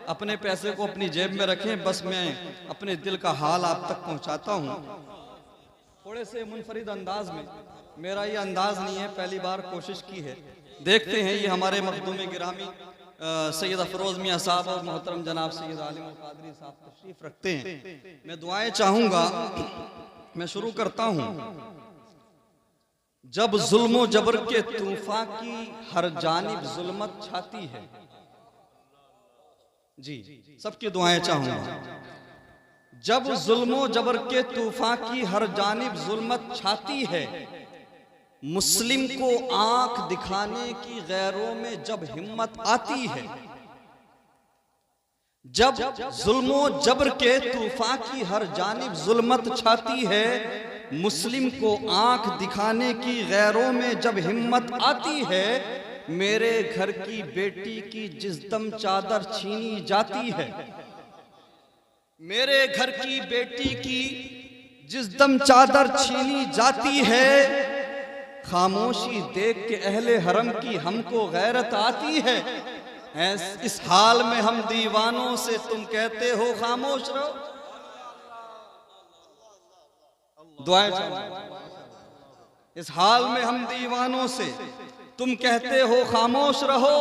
अपने पैसे को अपनी जेब में रखें, बस मैं अपने दिल का हाल आप तक पहुंचाता हूं थोड़े से मुनफरिद अंदाज में। मेरा ये अंदाज नहीं है, पहली बार कोशिश की है। देखते हैं ये हमारे मखदूम गिरामी सैयद अफरोज मियाँ साहब और मोहतरम जनाब सैयद आलिम कादरी साहब तशरीफ रखते हैं। मैं दुआएं चाहूंगा। मैं शुरू करता हूं। जब जुल्म जबर के तूफान की हर जानिब जुल्मत छाती है, जी सबकी दुआएं चाहूंगा। जब जुल्म जबर के तूफान की हर जानिब जुल्मत छाती है, मुस्लिम को आंख दिखाने की गैरों में जब हिम्मत आती है। जब जुल्मो जबर के तूफान की हर जानिब जुल्मत छाती है, मुस्लिम को आंख दिखाने की गैरों में जब हिम्मत आती है, मेरे घर की बेटी की जिस दम चादर छीनी जाती है, मेरे घर की बेटी की जिस दम चादर छीनी जाती है, खामोशी देख के अहले हरम की हमको गैरत आती है। इस हाल में हम दीवानों से तुम कहते हो खामोश रहो। दुआएं इस हाल में हम दीवानों से तुम कहते हो खामोश रहो।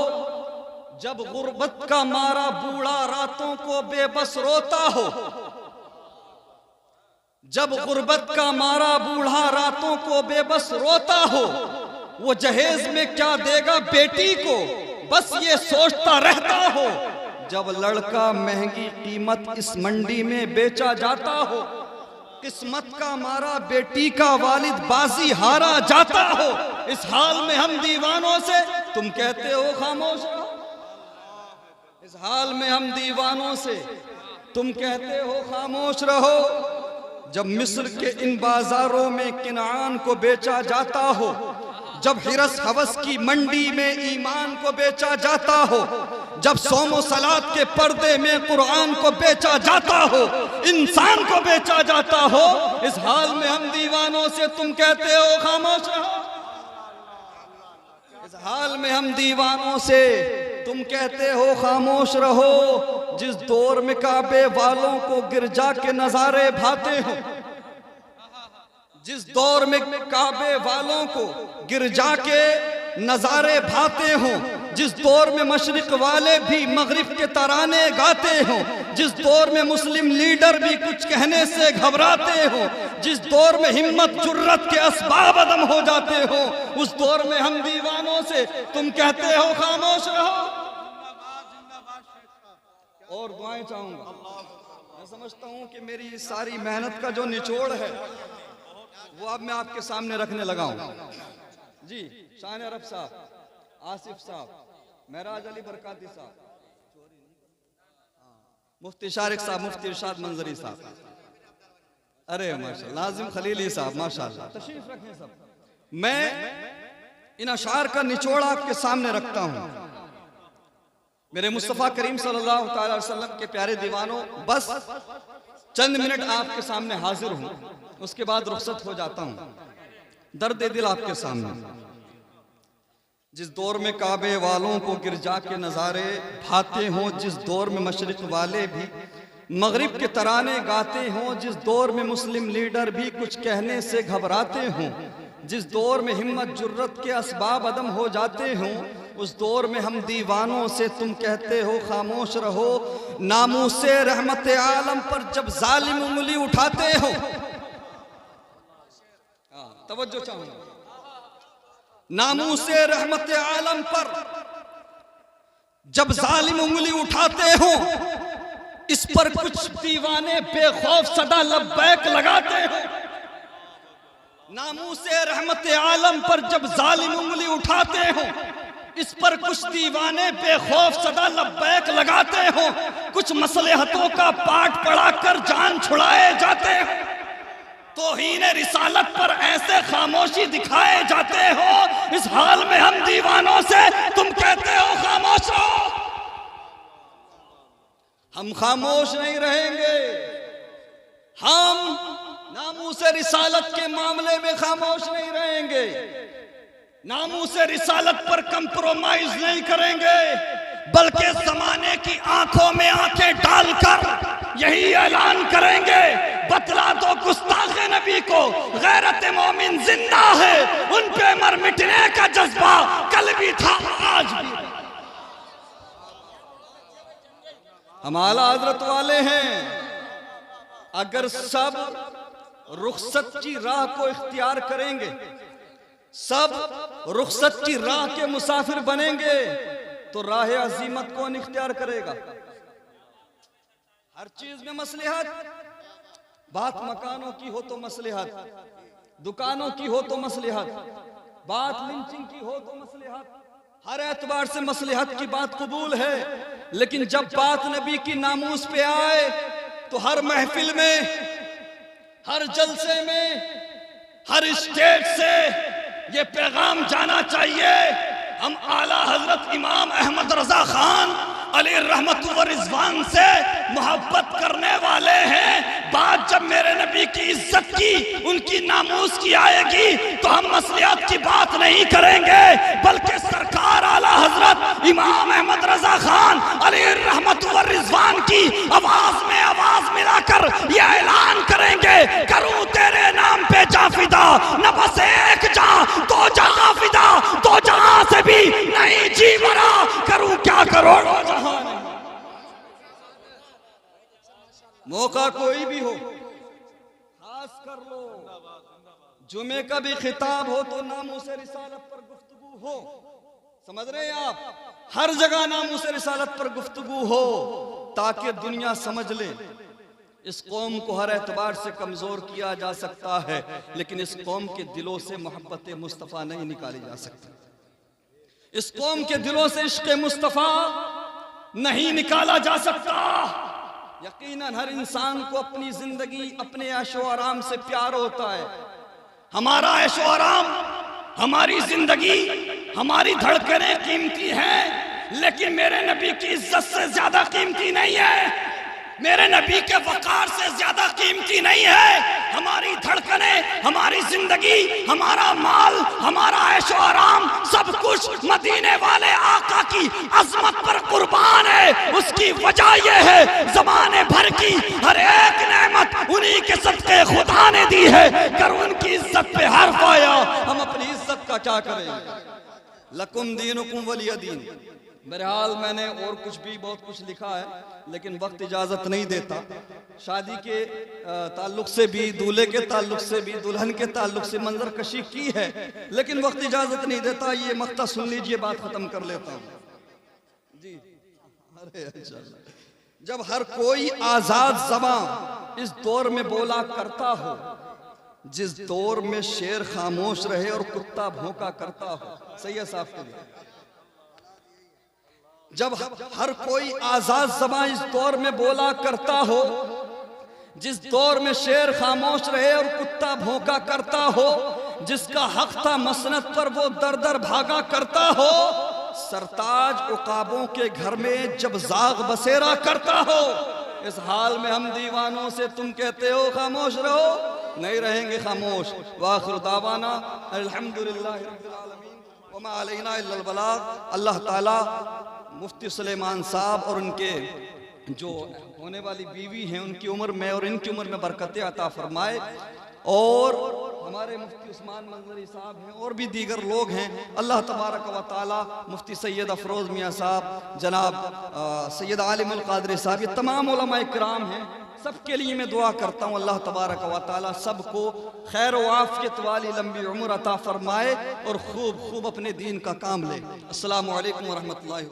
जब गुर्बत का मारा बूढ़ा रातों को बेबस रोता हो, जब गुर्बत का मारा बूढ़ा रातों को बेबस रोता हो, वो जहेज में क्या देगा बेटी को बस ये सोचता रहता हो। जब लड़का महंगी कीमत इस मंडी में बेचा जाता हो, किस्मत का मारा बेटी का वालिद बाजी हारा जाता हो, इस हाल में हम दीवानों से तुम कहते हो खामोश रहो। इस हाल में हम दीवानों से तुम कहते हो खामोश रहो। जब मिस्र के इन बाजारों में किनान को बेचा जाता हो, जब हिरस हवस की मंडी में ईमान को बेचा जाता हो, जब सोमो सलात के पर्दे में कुरान को बेचा जाता हो, इंसान को बेचा जाता हो, इस हाल में हम दीवानों से तुम कहते हो खामोश रहो। इस हाल में हम दीवानों से तुम कहते हो खामोश रहो। जिस दौर में काबे वालों को गिरजा के नजारे भाते हो, जिस दौर में काबे वालों को गिरजा के नजारे भाते हो, जिस दौर में मशरिक वाले भी मगरिब के तराने गाते हो, जिस दौर में मुस्लिम लीडर भी कुछ कहने से घबराते हो, जिस दौर में हिम्मत जुर्रत के असबाब अदम हो जाते हो, उस दौर में हम दीवानों से तुम कहते हो खामोश रहो। और दुआएं चाहूंगा। मैं समझता हूं कि मेरी सारी मेहनत का जो निचोड़ है वो अब मैं आपके सामने रखने लगा हूं। जी शान अरब साहब, आसिफ साहब, महराज अली बरकाती साहब, मुफ्ती शारिक साहब, मुफ्ती इरशाद मंजरी साहब, अरे माशाअल्लाह, नाजिम खलीली साहब, माशाअल्लाह तशरीफ रखें सब। मैं इन अशार का निचोड़ आपके सामने रखता हूं। मेरे मुस्तफ़ा करीम सल्लल्लाहु अलैहि वसल्लम के प्यारे दीवानों, बस चंद मिनट आपके सामने हाजिर हूं, उसके बाद रुखसत हो जाता हूं। दर्द दिल आपके सामने। जिस दौर में काबे वालों को गिरजा के नज़ारे भाते हों, जिस दौर में मशरिक वाले भी मगरिब के तराने गाते हों, जिस दौर में मुस्लिम लीडर भी कुछ कहने से घबराते हों, जिस दौर में हिम्मत जुर्रत के असबाब अदम हो जाते हों, उस दौर में हम दीवानों से तुम कहते हो खामोश रहो। नामूसे रहमत आलम पर जब जालिम उंगली उठाते हो, तवज्जो चाहूंगा, नामूसे रहमत आलम पर जब जालिम उंगली उठाते हो, इस पर कुछ दीवाने बेखौफ सदा लब्बैक लगाते हो। नामूसे रहमत आलम पर जब जालिम उंगली उठाते हो, इस पर कुछ दीवाने बेखौफ सदा लब्बैक लगाते हो। कुछ मसलहतों का पाठ पढ़ाकर जान छुड़ाए जाते हो, तौहीन रिसालत पर ऐसे खामोशी दिखाए जाते हो। इस हाल में हम दीवानों से तुम कहते हो खामोश रहो। हम खामोश नहीं रहेंगे। हम नामूसे रिसालत के मामले में खामोश नहीं रहेंगे। नामूसे रिसालत पर कंप्रोमाइज नहीं करेंगे, बल्कि ज़माने की आंखों में यही ऐलान करेंगे, बतला दो गुस्ताखे नबी को गैरत मोमिन जिंदा है, उन पे मर मिटने का जज्बा कल भी था आज भी। हम आला हजरत वाले हैं, अगर सब रुखसत की राह को इख्तियार करेंगे, सब रुखसत की राह के मुसाफिर बनेंगे, तो राह अजीमत कौन इख्तियार करेगा? हर चीज में मसलिहत, बात मकानों की हो तो मसलिहत, दुकानों की हो तो मसलिहत, बात लिंचिंग की हो तो मसलिहत, हर एतबार से मसलिहत की बात कबूल है। लेकिन जब बात नबी की नामूस पे आए तो हर महफिल में, हर जलसे में, हर स्टेज से ये पैगाम जाना चाहिए, हम आला हजरत इमाम अहमद रजा खान अली रहमत व रिजवान से मोहब्बत करने वाले हैं। बात जब मेरे नबी की इज्जत की, उनकी नामूस की आएगी तो हम मसलियत की बात नहीं करेंगे, बल्कि सरकार आला हजरत इमाम अहमद रजा खान अली रहमत व रिजवान की आवाज में आवाज मिलाकर यह ऐलान करेंगे, करूं तेरे नाम पे जाफिदा, न बस एक जा दो जहां फिदा, दो जहां से भी नहीं जी मरा, करूं क्या करोड़ों जहां। मौका कोई भी हो, खास कर लो जुमे का भी खिताब हो तो नामों से रिसालत पर गुफ्तगू हो, समझ रहे हैं आप? हर जगह नामों से रिसालत पर गुफ्तगू हो ताकि दुनिया समझ ले इस कौम को हर एतबार से कमजोर किया जा सकता है, लेकिन इस कौम के दिलों से मोहब्बत मुस्तफ़ा नहीं निकाली जा सकती। इस कौम के दिलों से इश्क मुस्तफ़ा नहीं निकाला जा सकता। यकीनन हर इंसान को अपनी जिंदगी, अपने ऐशो आराम से प्यार होता है। हमारा ऐशो आराम, हमारी जिंदगी, हमारी धड़कनें कीमती हैं, लेकिन मेरे नबी की इज्जत से ज्यादा कीमती नहीं है, मेरे नबी के वकार से ज्यादा कीमती नहीं है। हमारी धड़कनें, हमारी जिंदगी, हमारा माल, हमारा ऐशो आराम, सब कुछ मदीने वाले आका की अजमत पर कुर्बान है। उसकी वजह यह है, जमाने भर की हर एक नेमत उन्हीं के सदके खुदा ने दी है। कर उनकी इज्जत पे हर्फ आया, हम अपनी इज्जत का क्या करें? लकुम दीनुकुम वलिय दीन। बहरहाल मैंने और कुछ भी बहुत कुछ लिखा है, लेकिन वक्त इजाज़त नहीं देता। शादी के ताल्लुक से भी, दूल्हे के ताल्लुक से भी, दुल्हन के ताल्लुक से मंजर कशी की है, लेकिन वक्त इजाज़त नहीं देता। ये मक्ता सुन लीजिए, बात ख़त्म कर लेता हूँ जी। अरे अच्छा, जब हर कोई आज़ाद ज़बां इस दौर में बोला करता हो, जिस दौर में शेर खामोश रहे और कुत्ता भौंका करता हो, सही है साहब के लिए? जब हर कोई आजाद ज़बां इस दौर में बोला करता हो, जिस दौर में शेर खामोश रहे और कुत्ता भौंका करता हो, जिसका हक था मसनद पर वो दर दर भागा करता हो, सरताज उकाबों के घर में जब जाग बसेरा करता हो, इस हाल में हम दीवानों से तुम कहते हो खामोश रहो, नहीं रहेंगे खामोश। वाखिर दावाना अल्हम्दुलिल्लाह रब्बिल आलमीन व मा अलैना इल्लल बलाग। अल्लाह ताला मुफ्ती सुलेमान साहब और उनके जो होने वाली बीवी हैं, उनकी उम्र में और इनकी उम्र में बरकतें अता फरमाए, और हमारे मुफ्ती उस्मान मंजरी साहब हैं और भी दीगर लोग हैं। अल्लाह तबारक व तआला मुफ्ती सैयद अफरोज़ मियाँ साहब, जनाब सैयद आलिमुल क़ादरी साहब, ये तमाम उलमा इकराम हैं, सबके लिए मैं दुआ करता हूँ अल्लाह तबारक व तआला सबको खैर व आफियत वाली लंबी उम्र अता फरमाए और खूब खूब अपने दीन का काम ले। अस्सलामु अलैकुम व रहमतुल्लाहि।